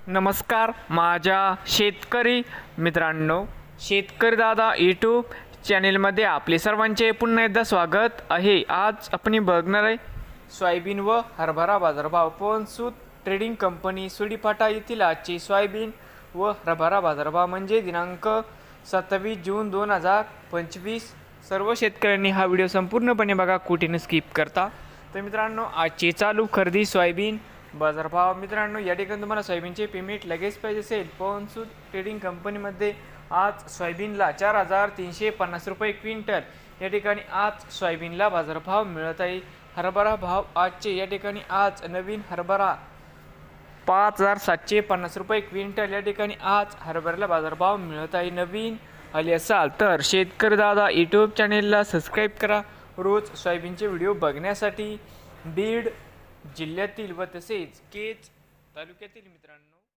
नमस्कार माझ्या शेतकरी मित्रांनो, शेतकरी दादा यूट्यूब चॅनेलमध्ये आपले सर्वांचे पुन्हा एकदा स्वागत आहे। आज आपण बघणार आहे सोयाबीन व हरभरा बाजारभाव। पवनसूत ट्रेडिंग कंपनी सुडीफाटा येथील आजचे सोयाबीन व हरभरा बाजारभाव म्हणजे दिनांक 27 जून 2025। सर्व शेतकऱ्यांनी हा व्हिडिओ संपूर्णपणे बघा, कुठे स्किप करता। तर मित्रांनो, आजची चालू खरेदी सोयाबीन बाजारभाव। मित्रांनो, या ठिकाणी तुम्हाला सोयाबीनचे पेमेंट लगेच पाहिजे असेल, पवनसूत ट्रेडिंग कंपनीमध्ये आज सोयाबीनला 4350 रुपये क्विंटल या ठिकाणी आज सोयाबीनला बाजारभाव मिळत आहे। हरभरा भाव आजचे या ठिकाणी आज नवीन हरभरा 5750 रुपये क्विंटल या ठिकाणी आज हरभऱ्याला बाजारभाव मिळत आहे। नवीन आले असाल तर शेतकरी दादा यूट्यूब चॅनेलला सबस्क्राईब करा रोज सोयाबीनचे व्हिडिओ बघण्यासाठी। बीड जिल्ह्यातील व तसेच केज तालुक्यातील मित्रांनो